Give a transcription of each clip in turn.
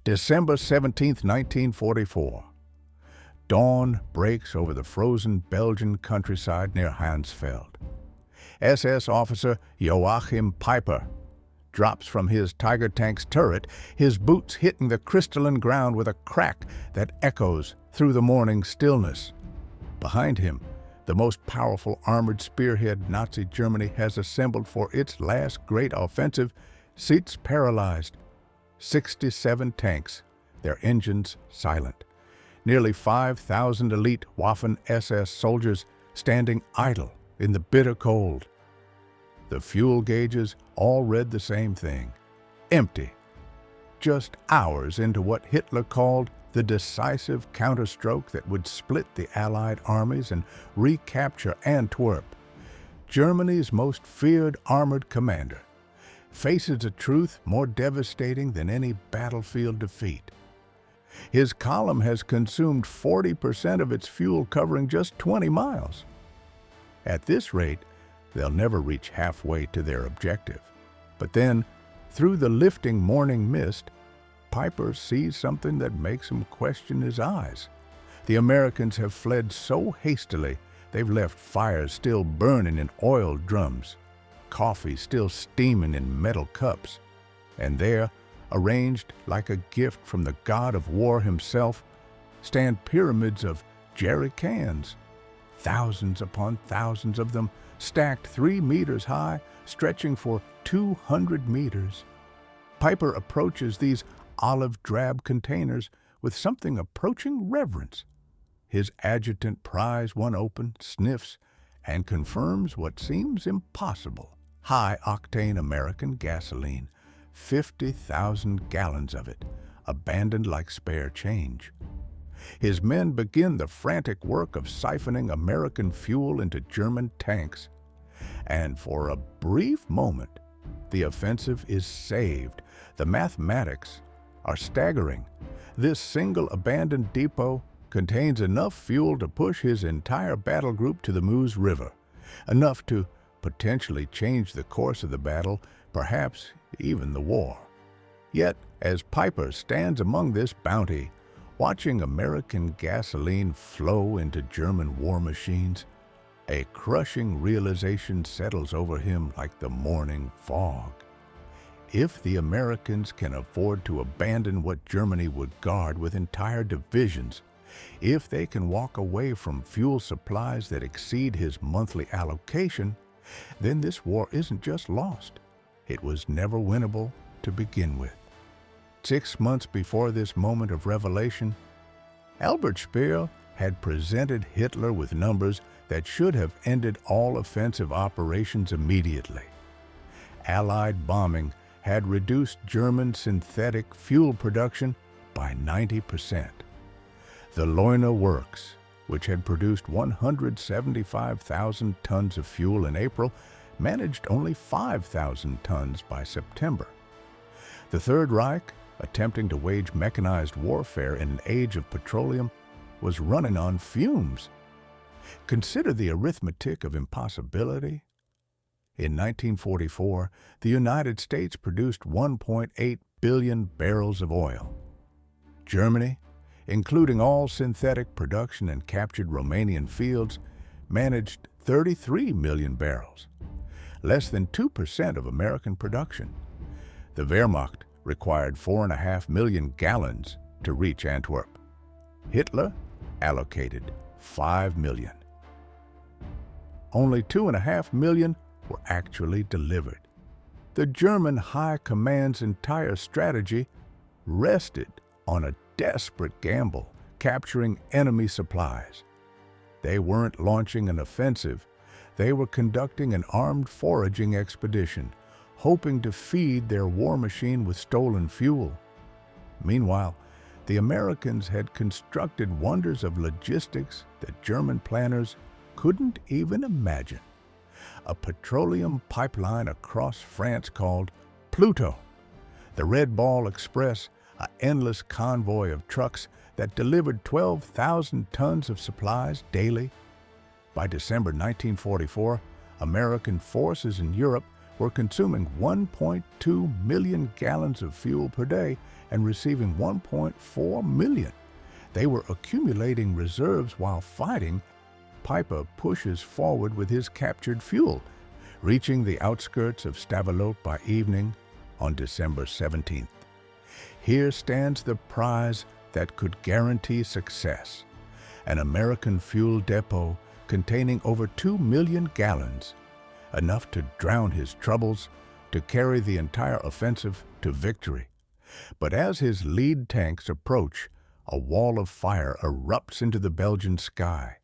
December 17, 1944. Dawn breaks over the frozen Belgian countryside near Hansfeld. SS officer Jochen Peiper drops from his Tiger tank's turret, his boots hitting the crystalline ground with a crack that echoes through the morning stillness. Behind him, the most powerful armored spearhead Nazi Germany has assembled for its last great offensive sits paralyzed. 67 tanks, their engines silent. Nearly 5,000 elite Waffen-SS soldiers standing idle in the bitter cold. The fuel gauges all read the same thing: empty. Just hours into what Hitler called the decisive counterstroke that would split the Allied armies and recapture Antwerp, Germany's most feared armored commander faces a truth more devastating than any battlefield defeat. His column has consumed 40% of its fuel covering just 20 miles. At this rate, they'll never reach halfway to their objective. But then, through the lifting morning mist, Peiper sees something that makes him question his eyes. The Americans have fled so hastily, they've left fires still burning in oil drums, coffee still steaming in metal cups, and there, arranged like a gift from the god of war himself, stand pyramids of jerry cans, thousands upon thousands of them, stacked 3 meters high, stretching for 200 meters. Peiper approaches these olive-drab containers with something approaching reverence. His adjutant pries one open, sniffs, and confirms what seems impossible: high-octane American gasoline, 50,000 gallons of it, abandoned like spare change. His men begin the frantic work of siphoning American fuel into German tanks. And for a brief moment, the offensive is saved. The mathematics are staggering. This single abandoned depot contains enough fuel to push his entire battle group to the Meuse River, enough to potentially change the course of the battle, perhaps even the war. Yet, as Peiper stands among this bounty, watching American gasoline flow into German war machines, a crushing realization settles over him like the morning fog. If the Americans can afford to abandon what Germany would guard with entire divisions, if they can walk away from fuel supplies that exceed his monthly allocation, then this war isn't just lost. It was never winnable to begin with. 6 months before this moment of revelation, Albert Speer had presented Hitler with numbers that should have ended all offensive operations immediately. Allied bombing had reduced German synthetic fuel production by 90%. The Leuna Works, which had produced 175,000 tons of fuel in April, managed only 5,000 tons by September. The Third Reich, attempting to wage mechanized warfare in an age of petroleum, was running on fumes. Consider the arithmetic of impossibility. In 1944, the United States produced 1.8 billion barrels of oil. Germany, including all synthetic production and captured Romanian fields, managed 33 million barrels, less than 2% of American production. The Wehrmacht required 4.5 million gallons to reach Antwerp. Hitler allocated 5 million. Only 2.5 million were actually delivered. The German High Command's entire strategy rested on a desperate gamble, capturing enemy supplies. They weren't launching an offensive. They were conducting an armed foraging expedition, hoping to feed their war machine with stolen fuel. Meanwhile, the Americans had constructed wonders of logistics that German planners couldn't even imagine. A petroleum pipeline across France called Pluto, the Red Ball Express, an endless convoy of trucks that delivered 12,000 tons of supplies daily. By December 1944, American forces in Europe were consuming 1.2 million gallons of fuel per day, and receiving 1.4 million. They were accumulating reserves while fighting. Peiper pushes forward with his captured fuel, reaching the outskirts of Stavelot by evening on December 17th. Here stands the prize that could guarantee success: an American fuel depot containing over 2 million gallons, enough to drown his troubles, to carry the entire offensive to victory. But as his lead tanks approach, a wall of fire erupts into the Belgian sky.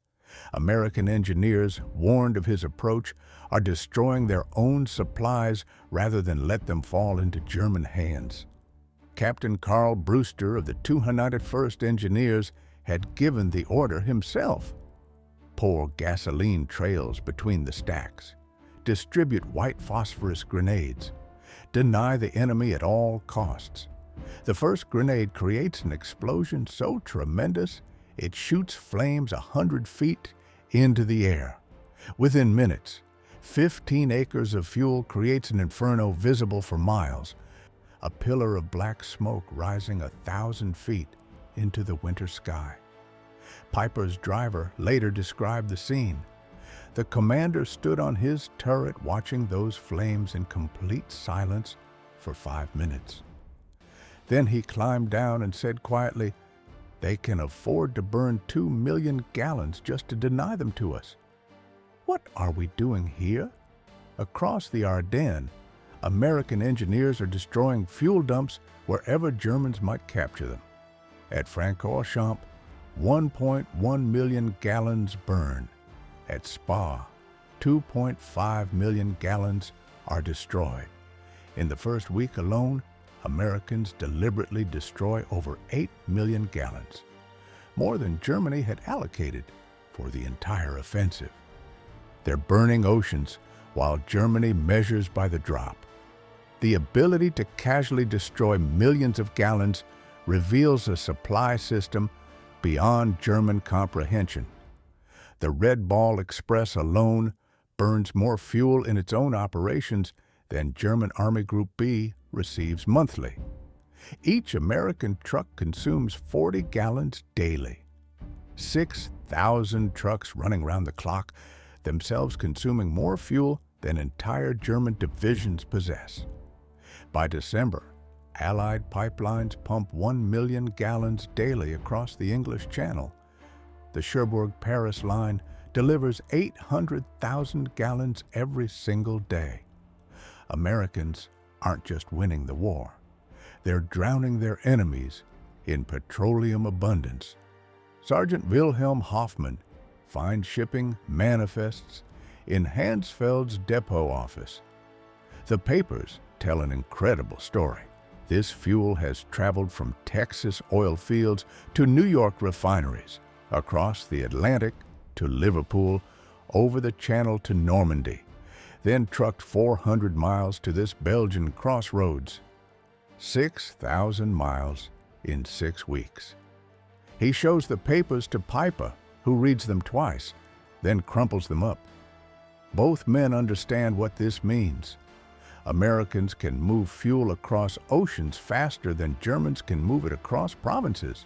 American engineers, warned of his approach, are destroying their own supplies rather than let them fall into German hands. Captain Karl Brewster of the 201st Engineers had given the order himself. Pour gasoline trails between the stacks. Distribute white phosphorus grenades. Deny the enemy at all costs. The first grenade creates an explosion so tremendous it shoots flames 100 feet into the air. Within minutes, 15 acres of fuel creates an inferno visible for miles, a pillar of black smoke rising 1,000 feet into the winter sky. Peiper's driver later described the scene. The commander stood on his turret watching those flames in complete silence for 5 minutes. Then he climbed down and said quietly, "They can afford to burn 2 million gallons just to deny them to us. What are we doing here?" Across the Ardennes, American engineers are destroying fuel dumps wherever Germans might capture them. At Francorchamps, 1.1 million gallons burn. At Spa, 2.5 million gallons are destroyed. In the first week alone, Americans deliberately destroy over 8 million gallons, more than Germany had allocated for the entire offensive. They're burning oceans while Germany measures by the drop. The ability to casually destroy millions of gallons reveals a supply system beyond German comprehension. The Red Ball Express alone burns more fuel in its own operations than German Army Group B receives monthly. Each American truck consumes 40 gallons daily. 6,000 trucks running round the clock, themselves consuming more fuel than entire German divisions possess. By December, Allied pipelines pump 1 million gallons daily across the English Channel. The Cherbourg-Paris line delivers 800,000 gallons every single day. Americans aren't just winning the war. They're drowning their enemies in petroleum abundance. Sergeant Wilhelm Hoffmann finds shipping manifests in Hansfeld's depot office. The papers tell an incredible story. This fuel has traveled from Texas oil fields to New York refineries, across the Atlantic to Liverpool, over the Channel to Normandy, then trucked 400 miles to this Belgian crossroads. 6,000 miles in 6 weeks. He shows the papers to Peiper, who reads them twice, then crumples them up. Both men understand what this means. Americans can move fuel across oceans faster than Germans can move it across provinces.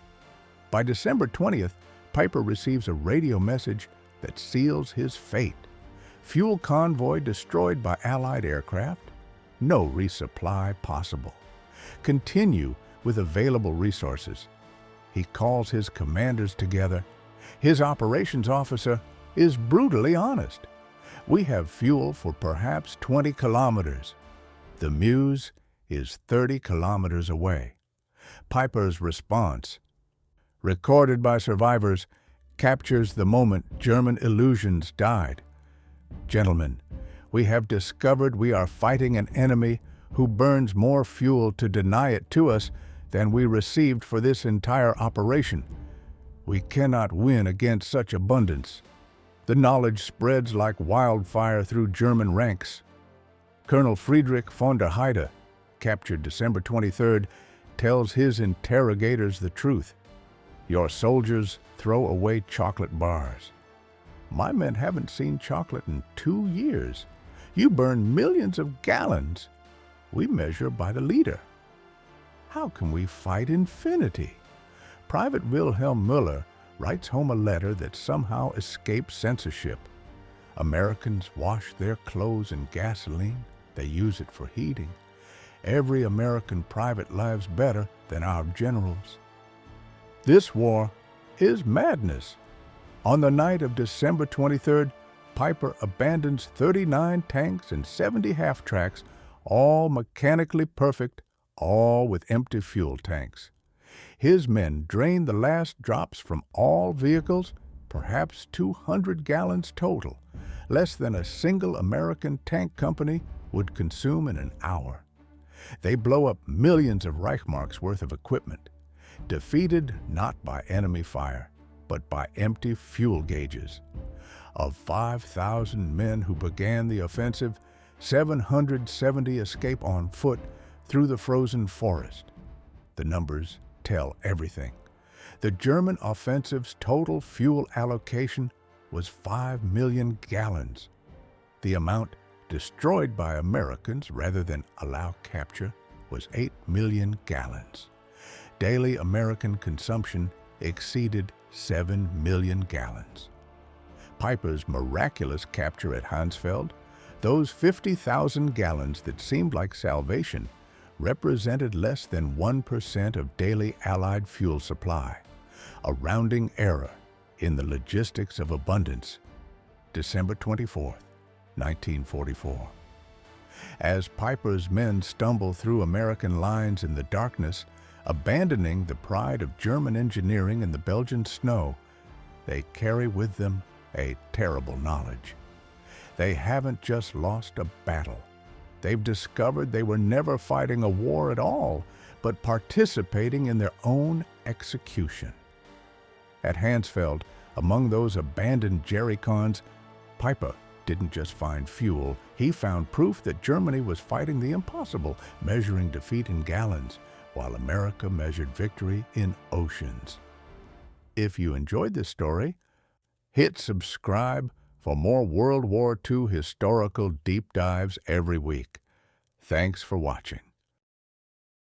By December 20th, Peiper receives a radio message that seals his fate. Fuel convoy destroyed by Allied aircraft. No resupply possible. Continue with available resources. He calls his commanders together. His operations officer is brutally honest. We have fuel for perhaps 20 kilometers. The Meuse is 30 kilometers away. Peiper's response, recorded by survivors, captures the moment German illusions died. "Gentlemen, we have discovered we are fighting an enemy who burns more fuel to deny it to us than we received for this entire operation. We cannot win against such abundance." The knowledge spreads like wildfire through German ranks. Colonel Friedrich von der Heide, captured December 23rd, tells his interrogators the truth. "Your soldiers throw away chocolate bars. My men haven't seen chocolate in 2 years. You burn millions of gallons. We measure by the liter." How can we fight infinity? Private Wilhelm Müller writes home a letter that somehow escapes censorship. Americans wash their clothes in gasoline. They use it for heating. Every American private lives better than our generals. This war is madness. On the night of December 23rd, Peiper abandons 39 tanks and 70 half-tracks, all mechanically perfect, all with empty fuel tanks. His men drain the last drops from all vehicles, perhaps 200 gallons total, less than a single American tank company would consume in an hour. They blow up millions of Reichsmarks worth of equipment, defeated not by enemy fire, but by empty fuel gauges. Of 5,000 men who began the offensive, 770 escape on foot through the frozen forest. The numbers tell everything. The German offensive's total fuel allocation was 5 million gallons. The amount destroyed by Americans rather than allow capture was 8 million gallons. Daily American consumption exceeded 7 million gallons. Peiper's miraculous capture at Hansfeld, those 50,000 gallons that seemed like salvation, represented less than 1% of daily Allied fuel supply, a rounding error in the logistics of abundance. December 24, 1944. As Peiper's men stumble through American lines in the darkness, abandoning the pride of German engineering in the Belgian snow, they carry with them a terrible knowledge. They haven't just lost a battle. They've discovered they were never fighting a war at all, but participating in their own execution. At Hansfeld, among those abandoned jerrycans, Peiper didn't just find fuel, he found proof that Germany was fighting the impossible, measuring defeat in gallons, while America measured victory in oceans. If you enjoyed this story, hit subscribe for more World War II historical deep dives every week. Thanks for watching.